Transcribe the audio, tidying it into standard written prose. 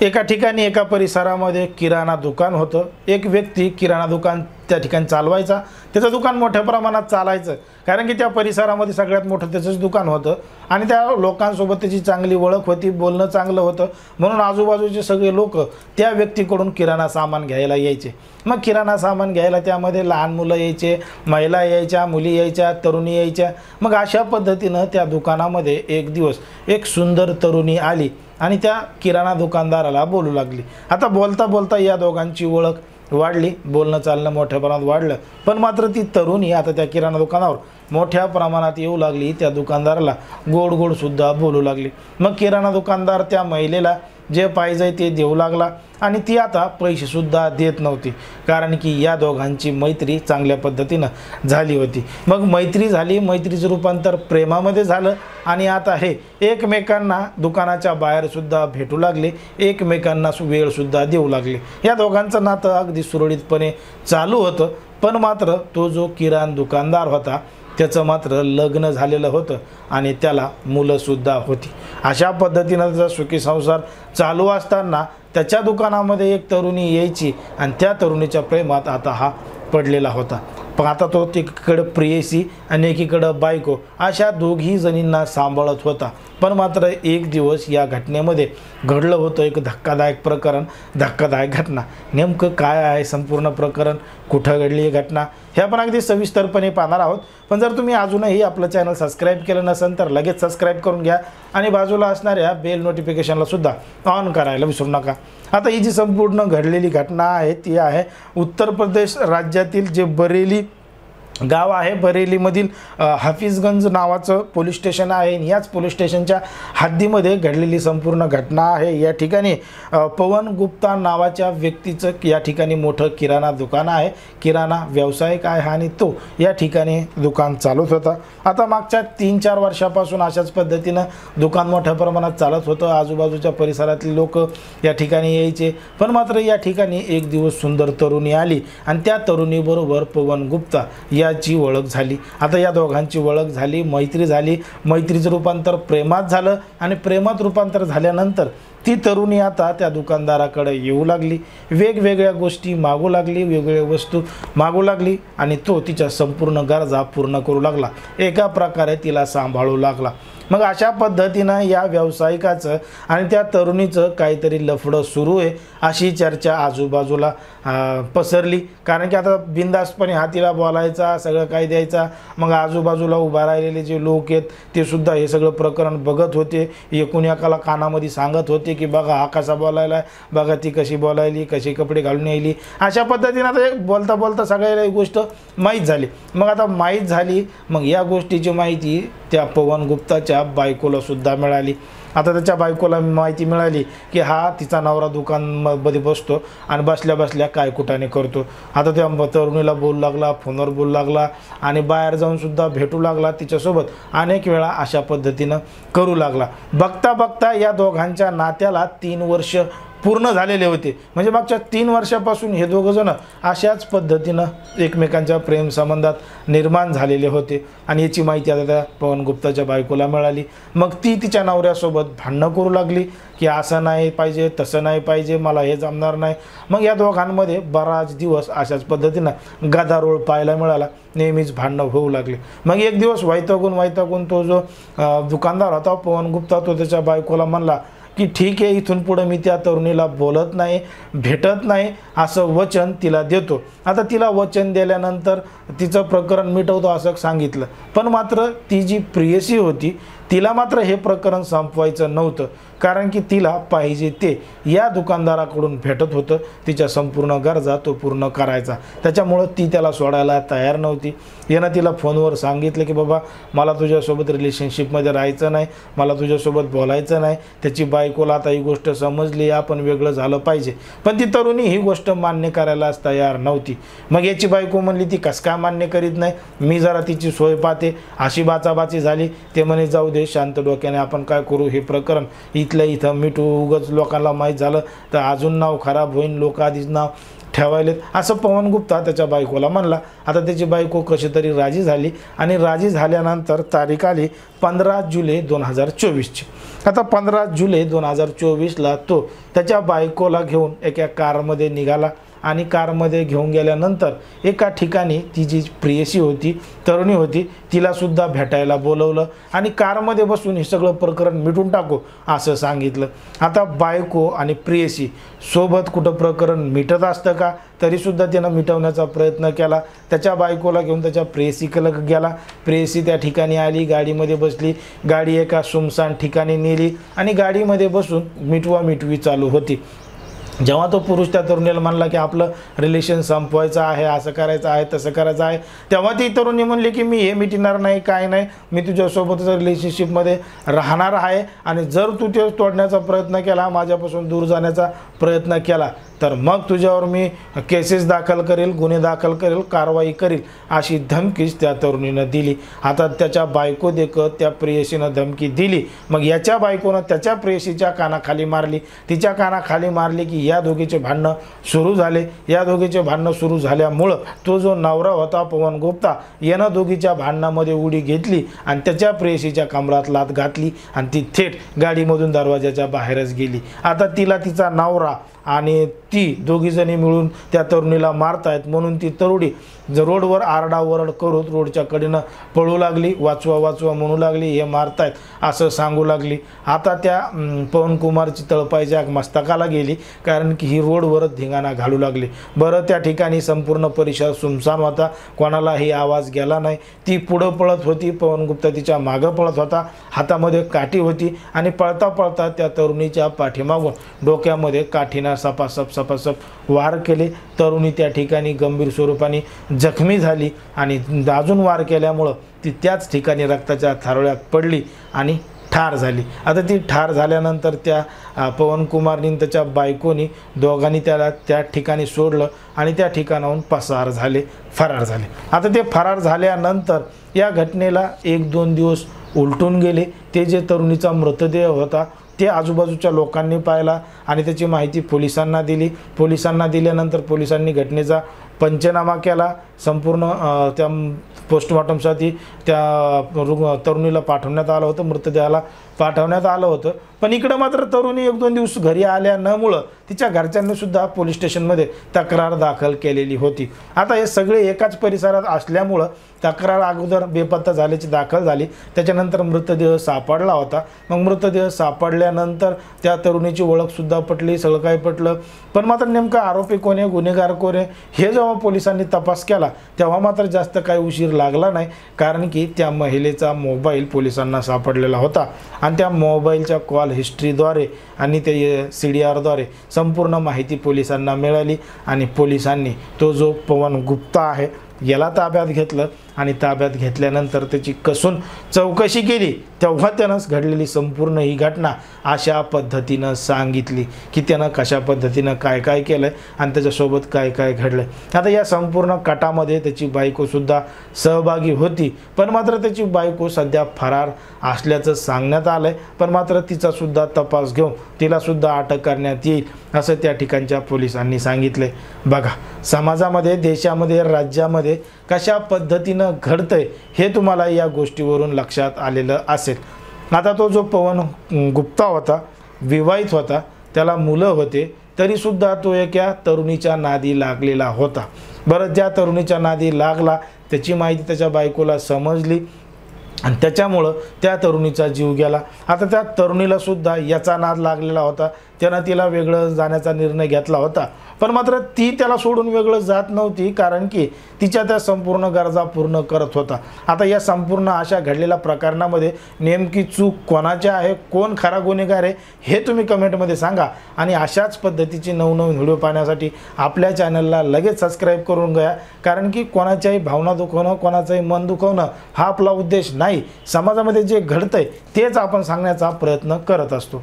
एका ठिकाणी एका परिसरामध्ये किराणा दुकान होतं। एक व्यक्ती किराणा दुकान त्या ठिकाणी चालवायचा। त्याचं दुकान मोठ्या प्रमाणात चालायचं, कारण की त्या परिसरामध्ये सगळ्यात मोठं त्याचंच दुकान होतं आणि त्या लोकांसोबत त्याची चांगली ओळख होती, बोलणं चांगलं होतं, म्हणून आजूबाजूचे सगळे लोक त्या व्यक्तीकडून किराणा सामान घ्यायला यायचे। मग किराणा सामान घ्यायला त्यामध्ये लहान मुलं यायचे, महिला यायच्या, मुली यायच्या, तरुणी यायच्या। मग अशा पद्धतीनं त्या दुकानामध्ये एक दिवस एक सुंदर तरुणी आली आणि त्या किराणा दुकानदाराला बोलू लागली। आता बोलता बोलता या दोघांची ओळख वाढली, बोलणं चालणं मोठ्या प्रमाणात वाढलं, पण मात्र ती तरुणी आता त्या किराणा दुकानावर मोठ्या प्रमाणात येऊ लागली, त्या दुकानदाराला गोड गोड सुद्धा बोलू लागली। मग किराणा दुकानदार त्या महिलेला जे पाहिजे ते देऊ लागला आणि ती आता पैसे सुद्धा देत नव्हती, कारण की या दोघांची मैत्री चांगल्या पद्धतीनं झाली होती। मग मैत्री झाली, मैत्रीचं रूपांतर प्रेमामध्ये झालं आणि आता हे एकमेकांना दुकानाच्या बाहेर सुद्धा भेटू लागले, एकमेकांना वेळ सुद्धा देऊ लागले। या दोघांचं नातं अगदी सुरळीतपणे चालू होतं, पण मात्र तो जो किराणा दुकानदार होता त्याचं मात्र लग्न झालेलं होतं आणि त्याला मुलंसुद्धा होती। अशा पद्धतीनं त्याचा सुखी संसार चालू असताना त्याच्या दुकानामध्ये एक तरुणी यायची आणि त्या तरुणीच्या प्रेमात आता हा पडलेला होता। पण आता तो एकीकडं प्रेयसी आणि एकीकडं बायको अशा दोघी जणींना सांभाळत होता। पण मात्र एक दिवस या घटनेमध्ये घडलं होतं एक धक्कादायक प्रकरण, धक्कादायक घटना। नेमकं काय आहे संपूर्ण प्रकरण, कुठं घडली ही घटना, हे आपण अगदी सविस्तरपणे पाहणार आहोत। पण जर तुम्ही अजूनही आपलं चॅनल सबस्क्राईब केलं नसेल तर लगेच सबस्क्राईब करून घ्या आणि बाजूला असणाऱ्या बेल नोटिफिकेशनला सुद्धा ऑन करायला विसरू नका। आता ही जी संपूर्ण घडलेली घटना आहे ती आहे उत्तर प्रदेश राज्यातील जे बरेली गाव आहे, बरेलीमधील हाफिजगंज नावाचं पोलीस स्टेशन आहे। याच पोलीस स्टेशनच्या हद्दीमध्ये घडलेली संपूर्ण घटना आहे। या ठिकाणी पवन गुप्ता नावाच्या व्यक्तीचं या ठिकाणी मोठं किराणा दुकान आहे, किराणा व्यावसायिक आहे आणि तो या ठिकाणी दुकान चालवत होता। आता मागच्या 3-4 वर्षापासून अशाच पद्धतीनं दुकान मोठ्या प्रमाणात चालत होतं, आजूबाजूच्या परिसरातली लोक या ठिकाणी यायचे। पण मात्र या ठिकाणी एक दिवस सुंदर तरुणी आली आणि त्या तरुणीबरोबर पवन गुप्ता याची ओळख झाली। आता या दोघांची ओळख झाली, मैत्री झाली, मैत्रीचं रूपांतर प्रेमात झालं आणि प्रेमात रूपांतर झाल्यानंतर ती तरुणी आता त्या दुकानदाराकडे येऊ लागली, वेगवेगळ्या गोष्टी मागू लागली, वेगवेगळ्या वस्तू मागू लागली आणि तो तिच्या संपूर्ण गरजा पूर्ण करू लागला, एका प्रकारे तिला सांभाळू लागला। मग अशा पद्धतीनं या व्यावसायिकाचं आणि त्या तरुणीचं काहीतरी लफडं सुरू आहे अशी चर्चा आजूबाजूला पसरली, कारण की आता बिंदासपणे हातीला बोलायचा, सगळं काही द्यायचा। मग आजूबाजूला उभा राहिलेले जे लोक आहेत ते सुद्धा हे सगळं प्रकरण बघत होते, एकूण एकाला कानामध्ये सांगत होते की बघा हा कसा बोलायला, बघा ती कशी बोलायली, कशी कपडे घालून यायली। अशा पद्धतीनं आता बोलता बोलता सगळ्याला ही गोष्ट माहीत झाली। मग आता माहीत झाली, मग या गोष्टीची माहिती त्या पवन गुप्ताच्या बायकोला सुद्धा मिळाली। आता त्याच्या बायकोला माहिती मिळाली की हा तिचा नवरा दुकानमध्ये बसतो आणि बसल्या बसल्या काय कुटाने करतो। आता त्या तरुणीला बोलू लागला, फोनवर बोलू लागला आणि बाहेर जाऊन सुद्धा भेटू लागला, तिच्यासोबत अनेक वेळा अशा पद्धतीनं करू लागला। बघता बघता या दोघांच्या नात्याला 3 वर्ष पूर्ण झालेले होते, म्हणजे मागच्या 3 वर्षापासून हे दोघंजण अशाच पद्धतीनं एकमेकांच्या प्रेम संबंधात निर्माण झालेले होते आणि याची माहिती आता त्या पवन गुप्ताच्या बायकोला मिळाली। मग ती तिच्या नवऱ्यासोबत भांडणं करू लागली की असं नाही पाहिजे, तसं नाही पाहिजे, मला हे जमणार नाही। मग या दोघांमध्ये बराच दिवस अशाच पद्धतीनं गदारोळ पाहायला मिळाला, नेहमीच भांडणं होऊ लागले। मग एक दिवस वैतागून तो जो दुकानदार होता पवन गुप्ता तो त्याच्या बायकोला म्हणला की ठीक आहे, इथून पुढे मी त्या तरुणीला बोलत नाही, भेटत नाही असं वचन तिला देतो। आता तिला वचन दिल्यानंतर तिचं प्रकरण मिटवतो असं सांगितलं, पण मात्र ती जी प्रेयसी होती तिला मात्र हे प्रकरण संपवायचं नव्हतं, कारण की तिला पाहिजे ते या दुकानदाराकडून भेटत होतं, तिच्या संपूर्ण गरजा तो पूर्ण करायचा। त्याच्यामुळं ती त्याला सोडायला तयार नव्हती। यानं तिला फोनवर सांगितलं की बाबा मला तुझ्यासोबत रिलेशनशिपमध्ये राहायचं नाही, मला तुझ्यासोबत बोलायचं नाही। त्याची बायकोला आता ही गोष्ट समजली, आपण वेगळं झालं पाहिजे, पण ती तरुणी ही गोष्ट मान्य करायलाच तयार नव्हती। मग याची बायको म्हणली ती कसं काय मान्य करीत नाही, मी जरा तिची सोय पाहते। अशी बाचाबाची झाली, ते म्हणे जाऊ दे शांत डोक्याने आपण काय करू, हे प्रकरण इथल्या इथं मिटू, उगाच लोकांना माहीत झालं तर अजून नाव खराब होईल, लोक आधीच नाव ठेवायलेत असं पवन गुप्ता त्याच्या बायकोला म्हणला. आता त्याची बायको कशी तरी राजी झाली आणि राजी झाल्यानंतर तारीख आली 15 जुलै 2024ची. आता 15 जुलै 2024ला तो त्याच्या बायकोला घेऊन एका कारमध्ये निघाला आणि कारमध्ये घेऊन गेल्यानंतर एका ठिकाणी ती जी प्रेयसी होती, तरुणी होती, तिलासुद्धा भेटायला बोलवलं आणि कारमध्ये बसून हे सगळं प्रकरण मिटून टाकू असं सांगितलं. आता बायको आणि प्रेयसी सोबत कुठं प्रकरण मिटत असतं का, तरीसुद्धा त्यानं मिटवण्याचा प्रयत्न केला. त्याच्या बायकोला घेऊन त्याच्या प्रेयसीकडे गेला. प्रेयसी त्या ठिकाणी आली, गाडीमध्ये बसली, गाडी एका सुमसान ठिकाणी नेली आणि गाडीमध्ये बसून मिटवी चालू होती. जेव्हा तो पुरुष त्या तरुणीला म्हणला की आपलं रिलेशन संपवायचं आहे, असं करायचं आहे, तसं करायचं आहे, तेव्हा ती तरुणी म्हणली की मी हे मिटणार नाही, काय नाही, मी तुझ्यासोबतच रिलेशनशिपमध्ये राहणार आहे आणि जर तू ते तोडण्याचा प्रयत्न केला, माझ्यापासून दूर जाण्याचा प्रयत्न केला तर मग तुझ्यावर मी केसेस दाखल करेल, गुन्हे दाखल करेल, कारवाई करेल अशी धमकीच त्या तरुणीनं दिली. आता त्याच्या बायको देखत त्या प्रेयसीनं धमकी दिली. मग याच्या बायकोनं त्याच्या प्रेयसीच्या कानाखाली मारली, तिच्या कानाखाली मारली की या दोघीचे भांडणं सुरू झाले. या दोघीचे भांडणं सुरू झाल्यामुळं तो जो नवरा होता पवन गुप्ता यानं दोघीच्या भांडणामध्ये उडी घेतली आणि त्याच्या प्रेयसीच्या कमरात लाथ घातली आणि ती थेट गाडीमधून दरवाजाच्या बाहेरच गेली. आता तिला तिचा नवरा आणि ती दोघीजणी मिळून त्या तरुणीला मारतायत म्हणून ती तरुणी रोडवर आरडाओरड करत रोडच्या कडेनं पळू लागली, वाचवा वाचवा म्हणू लागली, हे मारतायत असं सांगू लागली. आता त्या पवन कुमारची तळपायच्या मस्तकाला गेली, कारण की ही रोडवरच धिंगाणा घालू लागली. बरं, त्या ठिकाणी संपूर्ण परिसर सुमसान होता, कोणालाही आवाज गेला नाही. ती पुढं पळत होती, पवन गुप्ता तिच्या मागं पळत होता, हातामध्ये काठी होती आणि पळता पळता त्या तरुणीच्या पाठीमागून डोक्यामध्ये काठीनं सपासप वार केले. तरुणी त्या ठिकाणी गंभीर स्वरूपाने जखमी झाली आणि अजून वार केल्यामुळं ती त्याच ठिकाणी रक्ताच्या थारोळ्यात पडली आणि ठार झाली. आता ती ठार झाल्यानंतर त्या पवन कुमारनी त्याच्या बायकोनी दोघांनी त्याला त्या ठिकाणी सोडलं आणि त्या ठिकाणाहून फरार झाले. आता ते फरार झाल्यानंतर या घटनेला 1-2 दिवस उलटून गेले. ते जे तरुणीचा मृतदेह होता ते आजूबाजूच्या लोकांनी पाहिला आणि त्याची माहिती पोलिसांना दिली. पोलिसांना दिल्यानंतर पोलिसांनी घटनेचा पंचनामा केला. संपूर्ण त्या पोस्टमॉर्टमसाठी त्या तरुणीला पाठवण्यात आलं होतं, मृतदेहाला पाठवण्यात आलं होतं. पण इकडं मात्र तरुणी 1-2 दिवस घरी आल्यामुळं तिच्या घरच्यांनी सुद्धा पोलीस स्टेशनमध्ये तक्रार दाखल केलेली होती. आता हे सगळे एकाच परिसरात असल्यामुळं तक्रार अगोदर बेपत्ता झाल्याची दाखल झाली. त्याच्यानंतर मृतदेह सापडला होता. मग मृतदेह सापडल्यानंतर त्या तरुणीची ओळखसुद्धा पटली, सगळं काही पटलं. पण मात्र नेमका आरोपी कोण आहे, गुन्हेगार कोण आहे हे जेव्हा पोलिसांनी तपास केला तेव्हा मात्र जास्त काही उशीर लागला नाही, कारण की त्या महिलेचा मोबाईल पोलिसांना सापडलेला होता आणि त्या मोबाईलच्या कॉल हिस्ट्रीद्वारे आणि ते CDRद्वारे संपूर्ण माहिती पोलिसांना मिळाली आणि पोलिसांनी तो जो पवन गुप्ता आहे याला ताब्यात घेतलं आणि ताब्यात घेतल्यानंतर त्याची कसून चौकशी केली. तेव्हा त्यानं घडलेली संपूर्ण ही घटना अशा पद्धतीनं सांगितली की त्यानं कशा पद्धतीनं काय काय केलं आणि त्याच्यासोबत काय काय घडलं. आता या संपूर्ण कटामध्ये त्याची बायकोसुद्धा सहभागी होती, पण मात्र त्याची बायको सध्या फरार असल्याचं सांगण्यात आलं आहे. पण मात्र तिचासुद्धा तपास घेऊन तिलासुद्धा अटक करण्यात येईल असं त्या ठिकाणच्या पोलिसांनी सांगितले. बघा, समाजामध्ये, देशामध्ये, राज्यामध्ये कशा पद्धतीनं घडतंय हे तुम्हाला या गोष्टीवरून लक्षात आलेलं असेल. आता तो जो पवन गुप्ता होता, विवाहित होता, त्याला मुलं होते, तरीसुद्धा तो एका तरुणीच्या नादी लागलेला होता. बरं, ज्या तरुणीच्या नादी लागला त्याची माहिती त्याच्या बायकोला समजली आणि त्याच्यामुळं त्या तरुणीचा जीव गेला. आता त्या तरुणीलासुद्धा याचा नाद लागलेला होता. त्यानं तिला वेगळं जाण्याचा निर्णय घेतला होता, पण मात्र ती त्याला सोडून वेगळं जात नव्हती, कारण की तिच्या त्या संपूर्ण गरजा पूर्ण करत होता. आता या संपूर्ण अशा घडलेल्या प्रकरणामध्ये नेमकी चूक कोणाची आहे, कोण खरा गुन्हेगार आहे हे तुम्ही कमेंटमध्ये सांगा. आणि अशाच पद्धतीचे नवनवीन व्हिडिओ पाहण्यासाठी आपल्या चॅनलला लगेच सबस्क्राईब करून घ्या, कारण की कोणाच्याही भावना दुखवणं, कोणाचंही मन दुखवणं हा आपला उद्देश नाही. समाजामध्ये जे घडतंय तेच आपण सांगण्याचा प्रयत्न करत असतो.